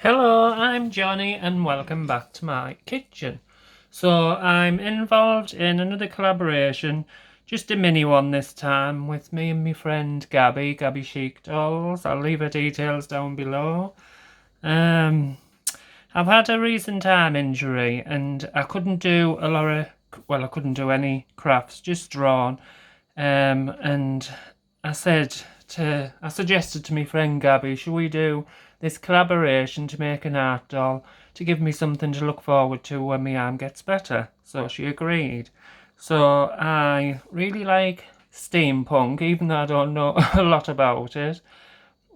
Hello, I'm Johnny and welcome back to my kitchen. So I'm involved in another collaboration, just a mini one this time, with me and my friend Gabby Chic Dolls. I'll leave her details down below. Um, I've had a recent arm injury and I couldn't do I couldn't do any crafts, just drawn. And I suggested to my friend Gabby, should we do this collaboration to make an art doll to give me something to look forward to when my arm gets better? So she agreed. So I really like steampunk, even though I don't know a lot about it.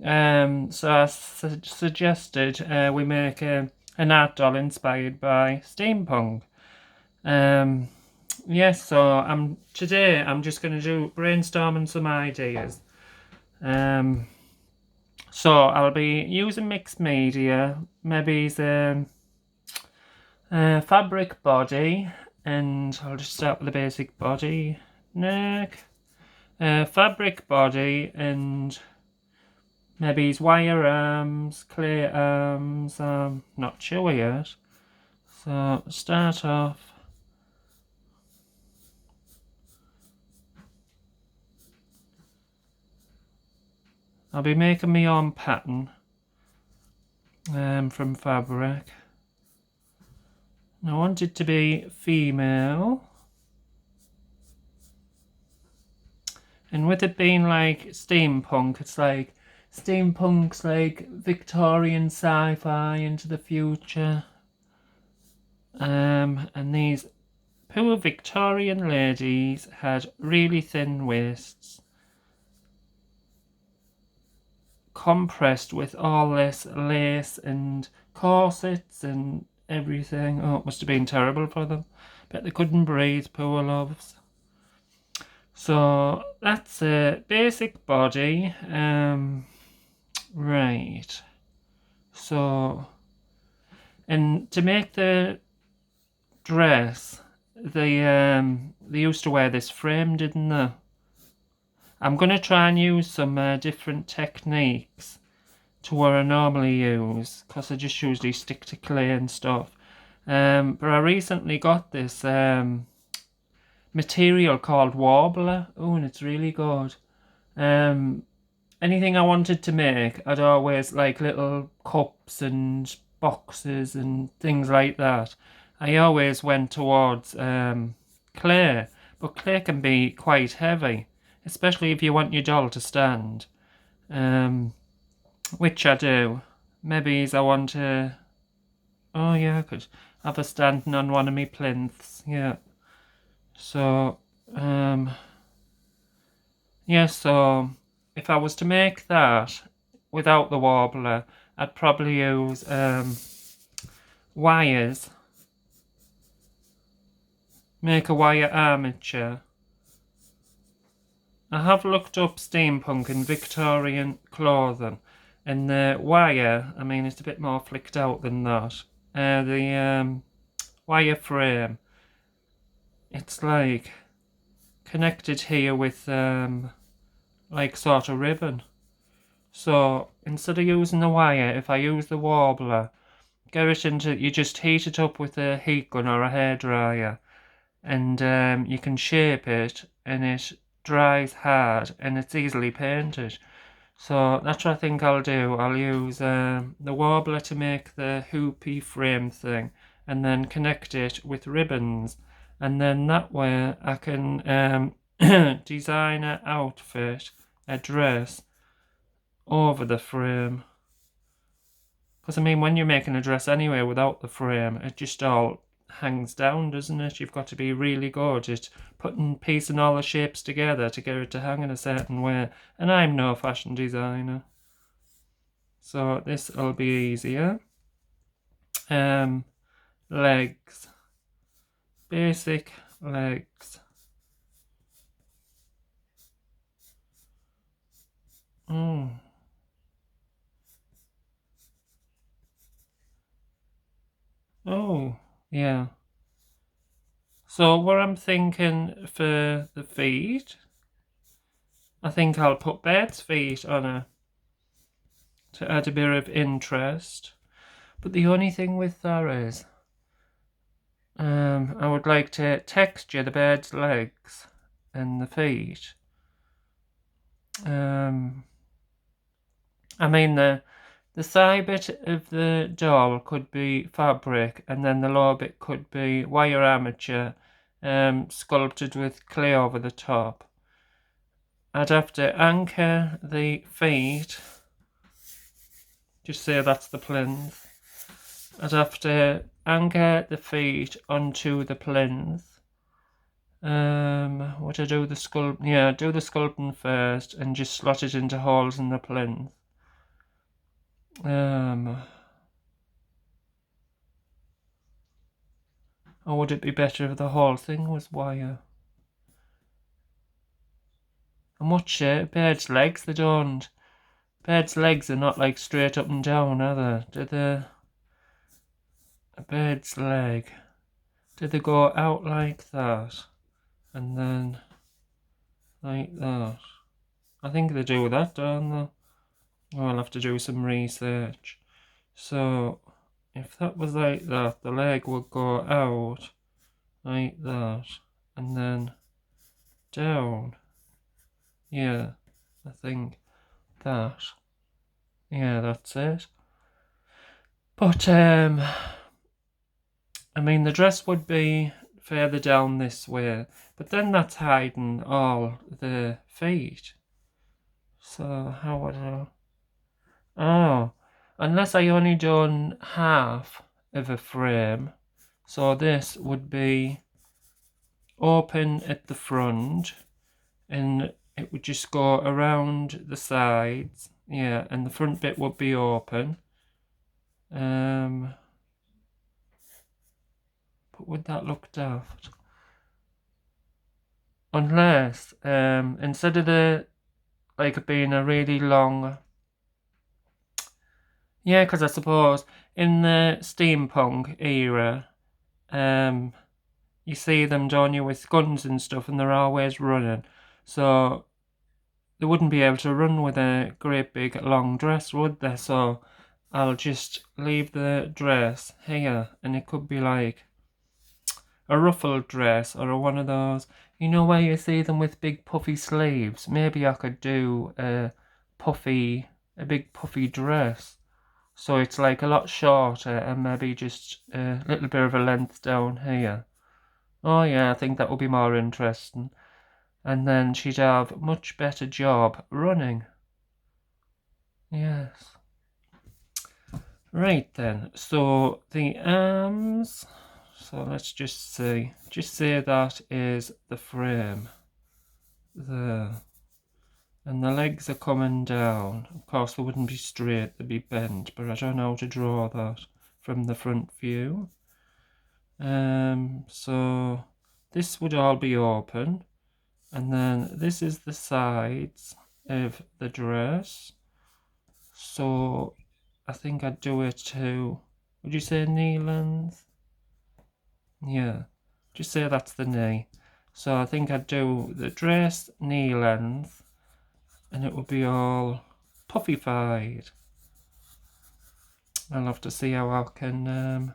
So I suggested we make an art doll inspired by steampunk. Um, yes, so today I'm just going to do brainstorming some ideas. Um, so I'll be using mixed media, maybe the fabric body, and I'll just start with the basic body, neck, fabric body, and maybe his wire arms, clay arms. Not sure yet. So start off. I'll be making my own pattern from fabric. I want it to be female. And with it being like steampunk, it's like steampunk's like Victorian sci-fi into the future. And these poor Victorian ladies had really thin waists, compressed with all this lace and corsets and everything. Oh, it must have been terrible for them. Bet they couldn't breathe, poor loves. So that's a basic body. Right. So, and to make the dress, they used to wear this frame, didn't they? I'm gonna try and use some different techniques to what I normally use, because I just usually stick to clay and stuff. But I recently got this material called warbler. Oh, and it's really good. Anything I wanted to make, I'd always like little cups and boxes and things like that. I always went towards clay, but clay can be quite heavy, especially if you want your doll to stand. Which I do. Maybe I want to. Oh yeah, I could have her standing on one of my plinths. Yeah. So, yeah. So if I was to make that without the warbler, I'd probably use wires. Make a wire armature. I have looked up steampunk and Victorian clothing, and the wire, I mean, it's a bit more flicked out than that. The wire frame, it's like connected here with like sort of ribbon. So instead of using the wire, if I use the warbler, get it into, you just heat it up with a heat gun or a hairdryer, and you can shape it, and it dries hard, and it's easily painted. So that's what I think I'll do. I'll use the warbler to make the hoopy frame thing, and then connect it with ribbons, and then that way I can design an outfit, a dress, over the frame. Because I mean, when you're making a dress anyway without the frame, it just all hangs down, doesn't it? You've got to be really good at piecing all the shapes together to get it to hang in a certain way. And I'm no fashion designer, so this will be easier. Legs, basic legs. Oh. Oh, yeah. So what I'm thinking for the feet, I think I'll put bird's feet on her to add a bit of interest. But the only thing with that is, I would like to texture the bird's legs and the feet. I mean, the side bit of the doll could be fabric, and then the lower bit could be wire armature, sculpted with clay over the top. I'd have to anchor the feet, just say that's the plinth. I'd have to anchor the feet onto the plinth. Would I do the sculpt? Yeah, do the sculpting first and just slot it into holes in the plinth. Or would it be better if the whole thing was wire? And what shape? Bird's legs? They don't. Bird's legs are not like straight up and down, are they? Do they? A bird's leg. Do they go out like that? And then like that? I think they do that, don't they? Oh, I'll have to do some research. So, if that was like that, the leg would go out like that, and then down. Yeah, I think that. Yeah, that's it. But, I mean, the dress would be further down this way, but then that's hiding all the feet. So, how would I... Oh, unless I only done half of a frame. So this would be open at the front, and it would just go around the sides. Yeah, and the front bit would be open. But would that look daft? Unless, instead of the, like, being a really long... Yeah, because I suppose in the steampunk era, you see them, don't you, with guns and stuff, and they're always running. So they wouldn't be able to run with a great big long dress, would they? So I'll just leave the dress here, and it could be like a ruffled dress or one of those, you know, where you see them with big puffy sleeves. Maybe I could do a big puffy dress. So it's like a lot shorter and maybe just a little bit of a length down here. Oh yeah, I think that would be more interesting. And then she'd have much better job running. Yes. Right then, so the arms, so let's just say that is the frame there. And the legs are coming down. Of course, they wouldn't be straight, they'd be bent, but I don't know how to draw that from the front view. So this would all be open, and then this is the sides of the dress. So I think I'd do it to, would you say knee length? Yeah, just say that's the knee. So I think I'd do the dress knee length, and it would be all puffified. I'll have to see how I can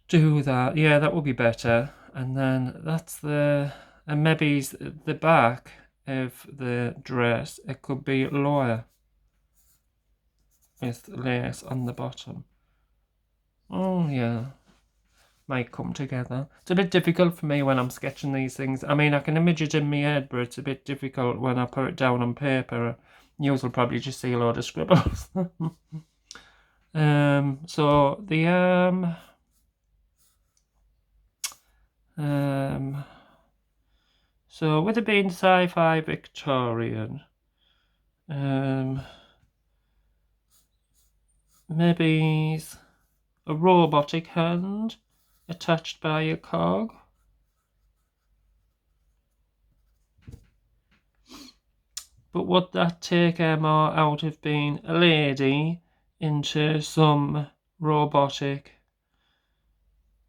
do that. Yeah, that would be better. And then that's the, and maybe the back of the dress, it could be lower with lace on the bottom. Oh yeah, might come together. It's a bit difficult for me when I'm sketching these things. I mean, I can image it in my head, but it's a bit difficult when I put it down on paper. You will probably just see a lot of scribbles. So the so with it being sci-fi Victorian, maybe a robotic hand attached by a cog. But would that take Emma out of being a lady into some robotic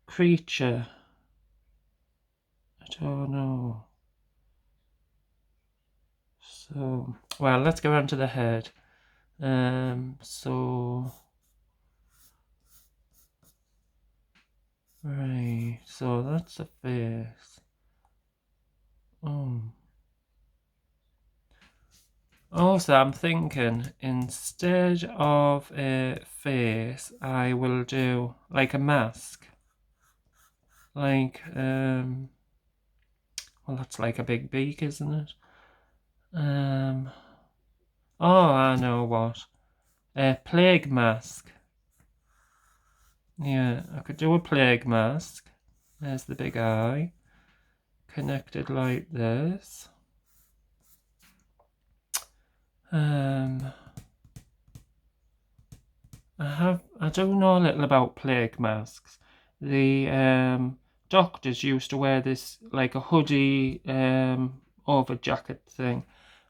creature? I don't know. So, well, let's go on to the head. So Right, so that's a face. Oh. Also, I'm thinking instead of a face, I will do like a mask. Like, well, that's like a big beak, isn't it? Oh, I know what. A plague mask. Yeah, I could do a plague mask. There's the big eye. Connected like this. I do know a little about plague masks. The doctors used to wear this like a hoodie over jacket thing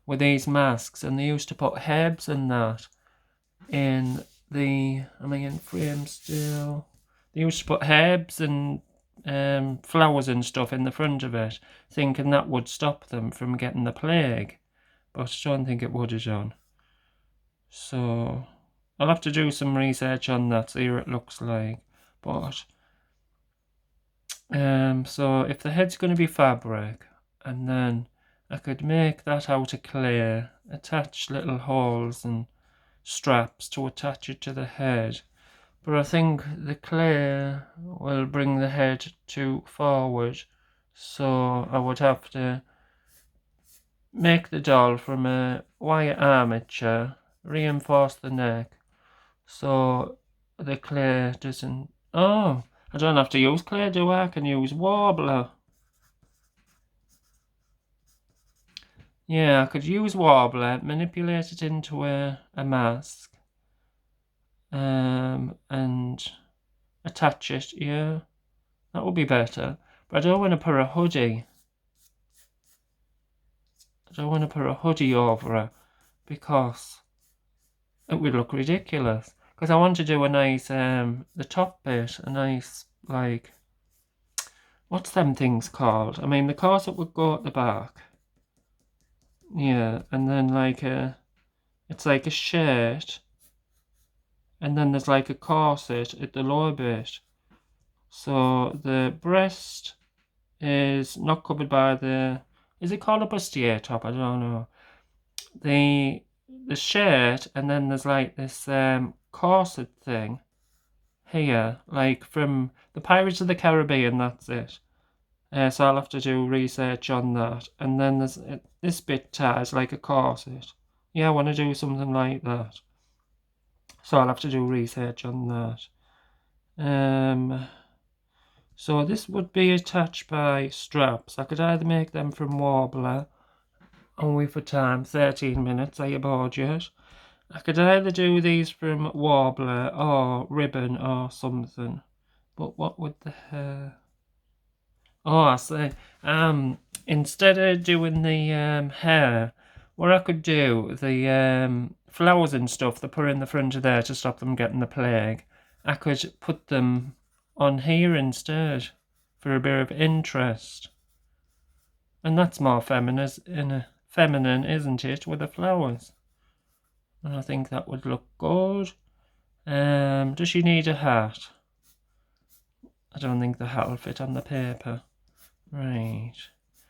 with these masks, and they used to put herbs and that in the. Am I in frame still? They used to put herbs and flowers and stuff in the front of it, thinking that would stop them from getting the plague. But I don't think it would have done. So I'll have to do some research on that, see what it looks like. But so if the head's going to be fabric, and then I could make that out of clay, attach little holes and straps to attach it to the head. But I think the clay will bring the head too forward, so I would have to make the doll from a wire armature, reinforce the neck, so the clay doesn't. Oh, I don't have to use clay, do I? I can use warbler. Yeah, I could use warbler, manipulate it into a mask, and attach it. Yeah, that would be better. But I don't want to put a hoodie. I don't want to put a hoodie over it because it would look ridiculous. Because I want to do a nice, the top bit, a nice, like, what's them things called? I mean, the corset would go at the back. Yeah, and then like it's like a shirt, and then there's like a corset at the lower bit. So the breast is not covered by is it called a bustier top? I don't know. The shirt, and then there's like this corset thing here, like from the Pirates of the Caribbean. That's it. So I'll have to do research on that. And then there's this bit ties like a corset. Yeah, I want to do something like that. So I'll have to do research on that. So this would be attached by straps. I could either make them from warbler, only for time, 13 minutes, are you bored yet? I could either do these from warbler or ribbon or something. But what would the hair... Oh, I see. Instead of doing the hair, what I could do, the flowers and stuff they put in the front of there to stop them getting the plague, I could put them on here instead for a bit of interest. And that's more feminine, isn't it, with the flowers? And I think that would look good. Does she need a hat? I don't think the hat will fit on the paper. Right.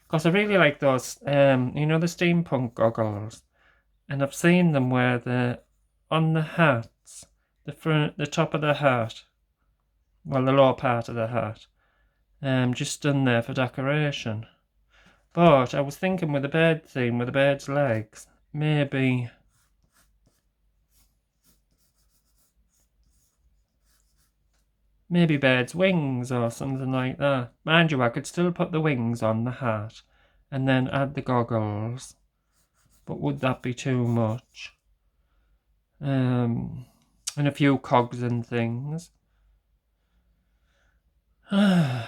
Because I really like those, you know, the steampunk goggles. And I've seen them where they're on the hats, the top of the hat, well, the lower part of the hat, just done there for decoration. But I was thinking with the bird theme, with the bird's legs, maybe bird's wings or something like that. Mind you, I could still put the wings on the hat and then add the goggles. But would that be too much? And a few cogs and things. A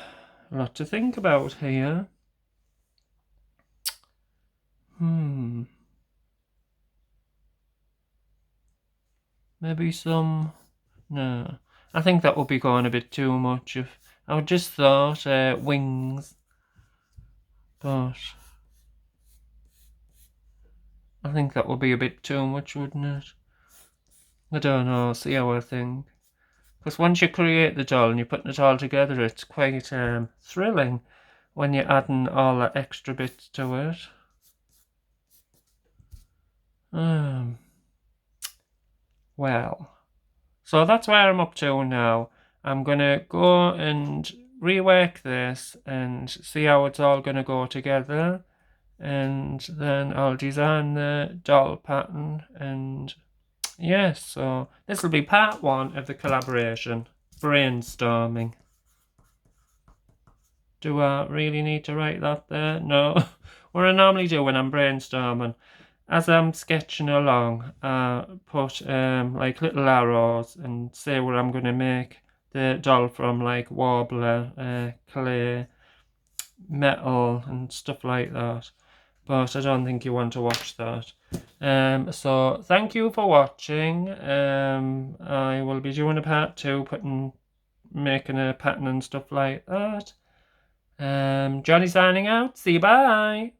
lot to think about here. Maybe some... No. I think that would be going a bit too much. If I just thought wings. But I think that would be a bit too much, wouldn't it? I don't know. See how I think. Because once you create the doll and you're putting it all together, it's quite thrilling when you're adding all the extra bits to it. Well, so that's where I'm up to now. I'm gonna go and rework this and see how it's all gonna go together, and then I'll design the doll pattern. And yes, so this will be part 1 of the collaboration, brainstorming. Do I really need to write that there? No. What I normally do when I'm brainstorming, as I'm sketching along, I put like little arrows and say what I'm going to make the doll from, like warbler, clay, metal and stuff like that. But I don't think you want to watch that. So thank you for watching. I will be doing a part 2, making a pattern and stuff like that. Johnny signing out. See you, bye.